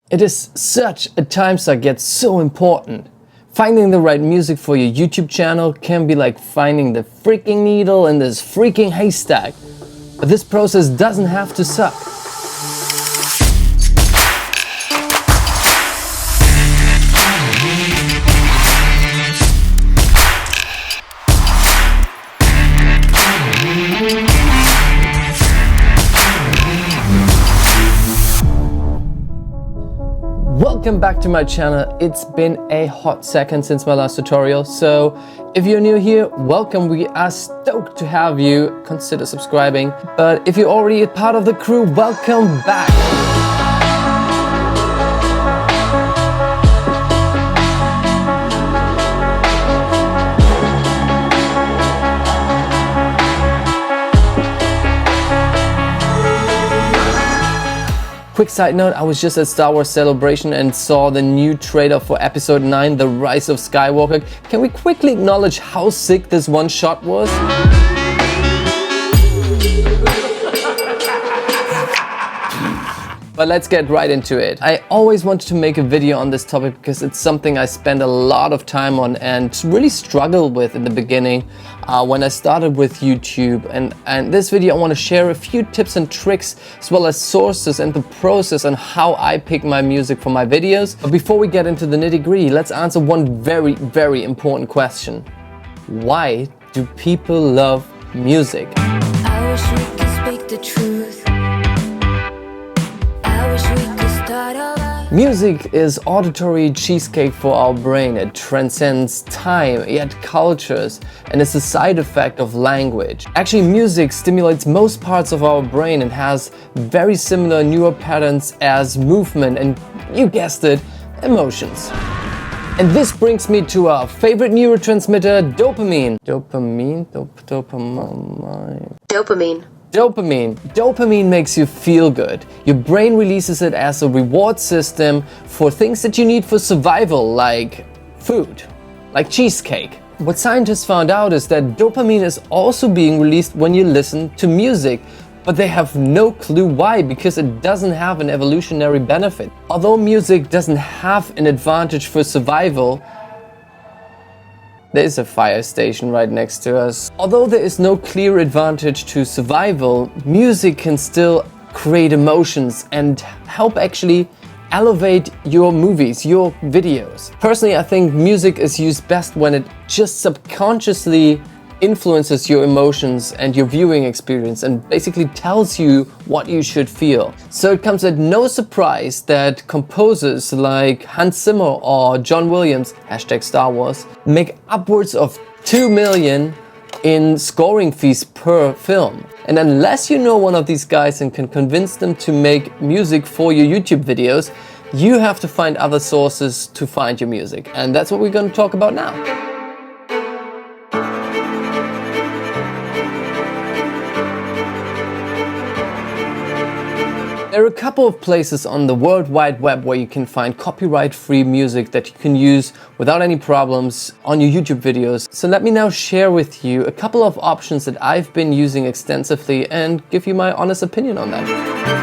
It is such a time suck yet so important. Finding the right music for your YouTube channel can be like finding the freaking needle in this freaking haystack. But this process doesn't have to suck. Welcome back to my channel. It's been a hot second since my last tutorial, so if you're new here, welcome. We are stoked to have you. Consider subscribing. But if you're already a part of the crew, welcome back. Quick side note, I was just at Star Wars Celebration and saw the new trailer for Episode 9, The Rise of Skywalker. Can we quickly acknowledge how sick this one shot was? But let's get right into it. I always wanted to make a video on this topic because it's something I spent a lot of time on and really struggled with in the beginning when I started with YouTube. And this video I want to share a few tips and tricks as well as sources and the process on how I pick my music for my videos. But before we get into the nitty-gritty, let's answer one very, very important question. Why do people love music? I wish we could speak the truth. Music is auditory cheesecake for our brain. It transcends time, yet cultures, and is a side effect of language. Actually, music stimulates most parts of our brain and has very similar neural patterns as movement and, you guessed it, emotions. And this brings me to our favorite neurotransmitter, dopamine. Dopamine. Dopamine makes you feel good. Your brain releases it as a reward system for things that you need for survival, like food, like cheesecake. What scientists found out is that dopamine is also being released when you listen to music, but they have no clue why, because it doesn't have an evolutionary benefit. Although music doesn't have an advantage for survival, there is a fire station right next to us. Although there is no clear advantage to survival, music can still create emotions and help actually elevate your movies, your videos. Personally, I think music is used best when it just subconsciously influences your emotions and your viewing experience and basically tells you what you should feel. So it comes at no surprise that composers like Hans Zimmer or John Williams, #Star Wars, make upwards of $2 million in scoring fees per film. And unless you know one of these guys and can convince them to make music for your YouTube videos, you have to find other sources to find your music. And that's what we're going to talk about now. There are a couple of places on the World Wide Web where you can find copyright-free music that you can use without any problems on your YouTube videos. So let me now share with you a couple of options that I've been using extensively and give you my honest opinion on that.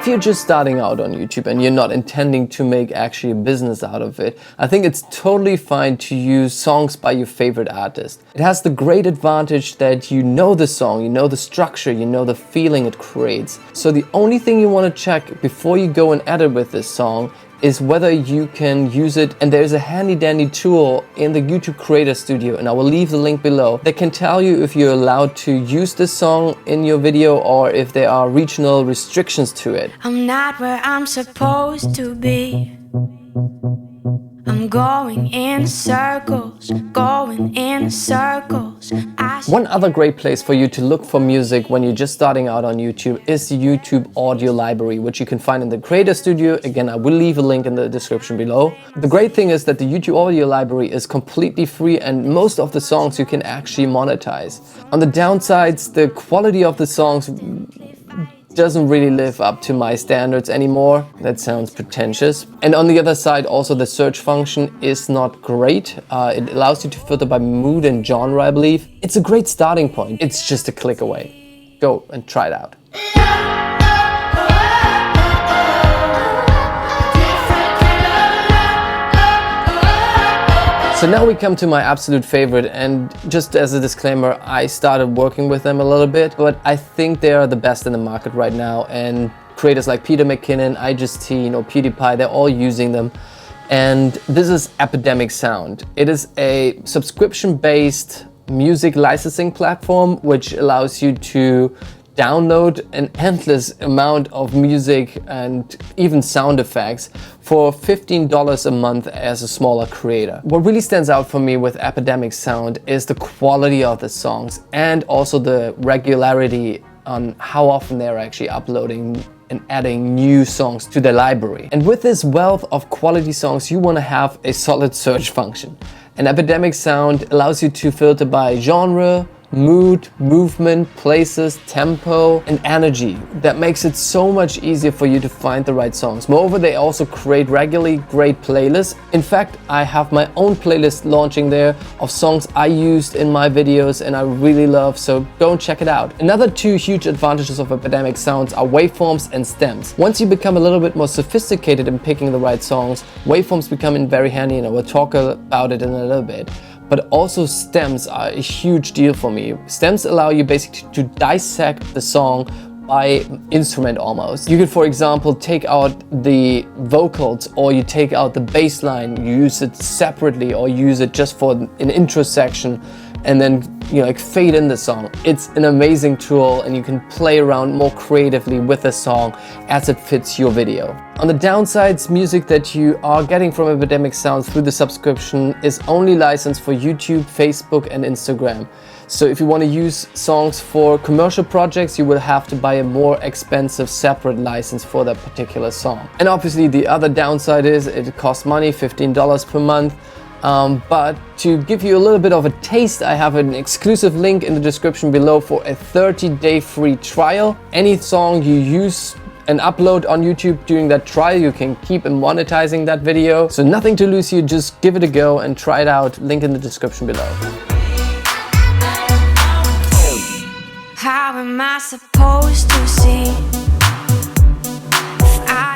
If you're just starting out on YouTube and you're not intending to make actually a business out of it, I think it's totally fine to use songs by your favorite artist. It has the great advantage that you know the song, you know the structure, you know the feeling it creates. So the only thing you want to check before you go and edit with this song is whether you can use it, and there's a handy dandy tool in the YouTube Creator Studio, and I will leave the link below, that can tell you if you're allowed to use this song in your video or if there are regional restrictions to it. I'm not where I'm supposed to be. I'm going in circles, going in circles. One other great place for you to look for music when you're just starting out on YouTube is the YouTube Audio Library, which you can find in the Creator Studio. Again, I will leave a link in the description below. The great thing is that the YouTube Audio Library is completely free and most of the songs you can actually monetize. On the downsides, the quality of the songs doesn't really live up to my standards anymore. That sounds pretentious. And on the other side, also the search function is not great. It allows you to filter by mood and genre, I believe. It's a great starting point. It's just a click away. Go and try it out. So now we come to my absolute favorite, and just as a disclaimer, I started working with them a little bit, but I think they are the best in the market right now, and creators like Peter McKinnon, iJustine or PewDiePie, they're all using them. And this is Epidemic Sound. It is a subscription-based music licensing platform which allows you to download an endless amount of music and even sound effects for $15 a month as a smaller creator. What really stands out for me with Epidemic Sound is the quality of the songs and also the regularity on how often they're actually uploading and adding new songs to their library. And with this wealth of quality songs, you want to have a solid search function. And Epidemic Sound allows you to filter by genre, mood, movement, places, tempo, and energy. That makes it so much easier for you to find the right songs. Moreover, they also create regularly great playlists. In fact, I have my own playlist launching there of songs I used in my videos and I really love, so go and check it out. Another two huge advantages of Epidemic Sounds are waveforms and stems. Once you become a little bit more sophisticated in picking the right songs, waveforms become very handy, and I will talk about it in a little bit. But also stems are a huge deal for me. Stems allow you basically to dissect the song by instrument almost. You could, for example, take out the vocals, or you take out the bass line, you use it separately, or use it just for an intro section, and then like fade in the song. It's an amazing tool, and you can play around more creatively with the song as it fits your video. On the downsides, music that you are getting from Epidemic Sounds through the subscription is only licensed for YouTube, Facebook, and Instagram. So if you want to use songs for commercial projects, you will have to buy a more expensive separate license for that particular song. And obviously the other downside is it costs money, $15 per month. But to give you a little bit of a taste, I have an exclusive link in the description below for a 30-day free trial. Any song you use and upload on YouTube during that trial, you can keep monetizing that video. So nothing to lose here, just give it a go and try it out. Link in the description below. How am I supposed to see?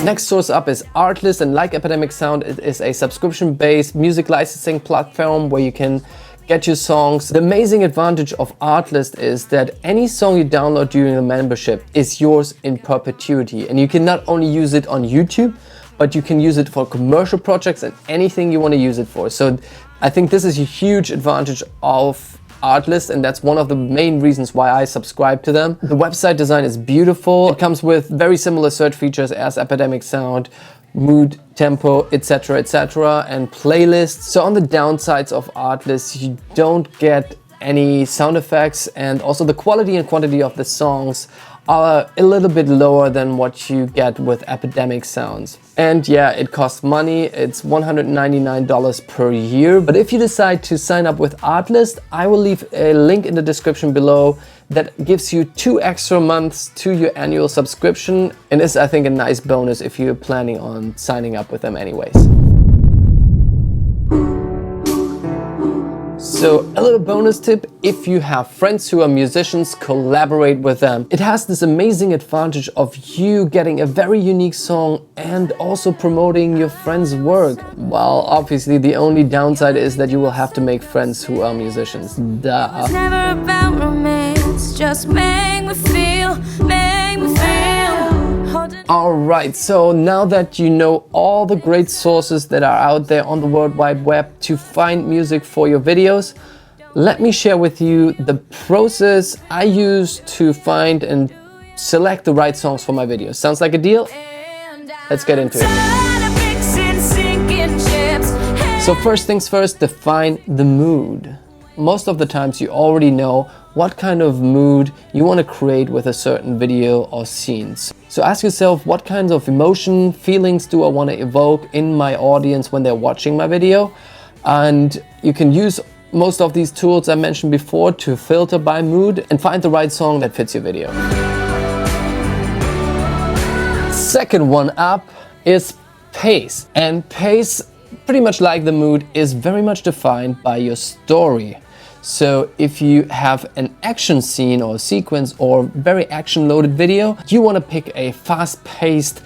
Next source up is Artlist, and like Epidemic Sound, it is a subscription-based music licensing platform where you can get your songs. The amazing advantage of Artlist is that any song you download during the membership is yours in perpetuity, and you can not only use it on YouTube, but you can use it for commercial projects and anything you want to use it for. So I think this is a huge advantage of Artlist, and that's one of the main reasons why I subscribe to them. The website design is beautiful. It comes with very similar search features as Epidemic Sound, mood, tempo, etc., etc., and playlists. So on the downsides of Artlist, you don't get any sound effects, and also the quality and quantity of the songs are a little bit lower than what you get with Epidemic Sounds. And yeah, it costs money. It's $199 per year. But if you decide to sign up with Artlist, I will leave a link in the description below that gives you 2 extra months to your annual subscription, and is, I think, a nice bonus if you're planning on signing up with them anyways. So a little bonus tip: if you have friends who are musicians, collaborate with them. It has this amazing advantage of you getting a very unique song and also promoting your friend's work. Well, obviously the only downside is that you will have to make friends who are musicians. Duh. It's never about romance, just make me feel, make me feel. Alright, so now that you know all the great sources that are out there on the World Wide Web to find music for your videos, let me share with you the process I use to find and select the right songs for my videos. Sounds like a deal? Let's get into it. So first things first, define the mood. Most of the times you already know what kind of mood you want to create with a certain video or scenes. So ask yourself, what kinds of emotion, feelings do I want to evoke in my audience when they're watching my video? And you can use most of these tools I mentioned before to filter by mood and find the right song that fits your video. Second one up is pace. And pace, pretty much like the mood, is very much defined by your story. So if you have an action scene or a sequence or very action loaded video, you want to pick a fast-paced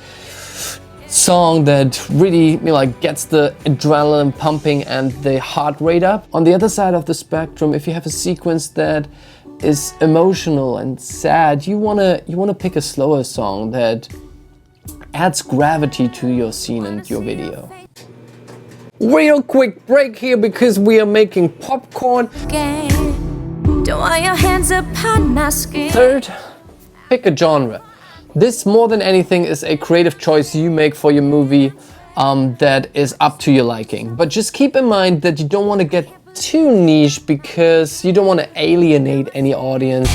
song that really, you know, like gets the adrenaline pumping and the heart rate up. On the other side of the spectrum, if you have a sequence that is emotional and sad, you wanna pick a slower song that adds gravity to your scene and your video. Real quick break here because we are making popcorn. Third, pick a genre. This, more than anything, is a creative choice you make for your movie that is up to your liking. But just keep in mind that you don't want to get too niche because you don't want to alienate any audience.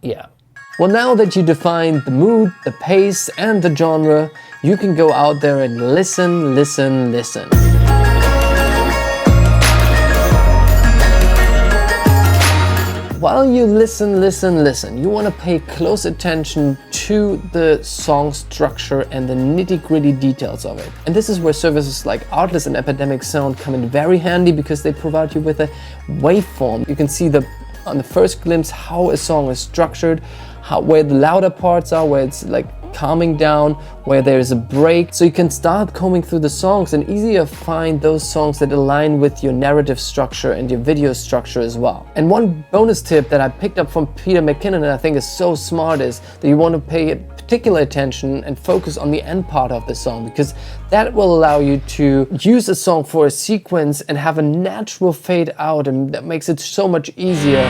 Yeah. Well, now that you defined the mood, the pace, and the genre, you can go out there and listen, listen, listen. While you listen, listen, listen, you want to pay close attention to the song structure and the nitty-gritty details of it. And this is where services like Artlist and Epidemic Sound come in very handy because they provide you with a waveform. You can see on the first glimpse how a song is structured, where the louder parts are, where it's like calming down, where there's a break. So you can start combing through the songs and easier find those songs that align with your narrative structure and your video structure as well. And one bonus tip that I picked up from Peter McKinnon and I think is so smart is that you want to pay particular attention and focus on the end part of the song, because that will allow you to use a song for a sequence and have a natural fade out, and that makes it so much easier.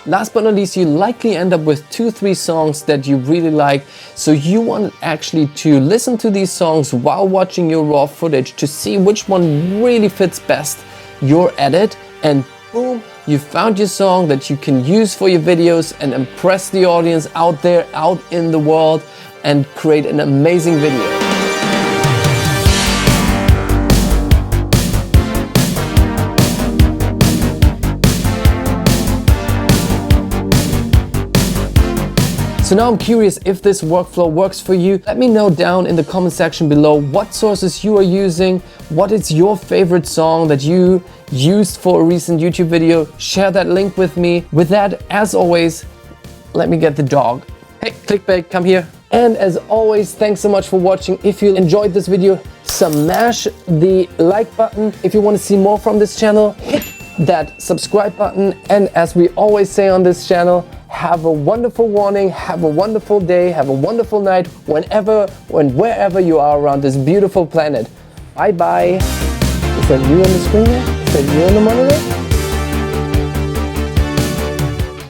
Last but not least, you likely end up with 2-3 songs that you really like. So you want actually to listen to these songs while watching your raw footage to see which one really fits best your edit, and boom, you found your song that you can use for your videos and impress the audience out there, out in the world, and create an amazing video. So now I'm curious if this workflow works for you. Let me know down in the comment section below what sources you are using, what is your favorite song that you used for a recent YouTube video. Share that link with me. With that, as always, let me get the dog. Hey, clickbait, come here. And as always, thanks so much for watching. If you enjoyed this video, smash the like button. If you want to see more from this channel, hit that subscribe button. And as we always say on this channel, have a wonderful morning, have a wonderful day, have a wonderful night, whenever and wherever you are around this beautiful planet. Bye bye. Is that you on the screen there? Is that you on the monitor?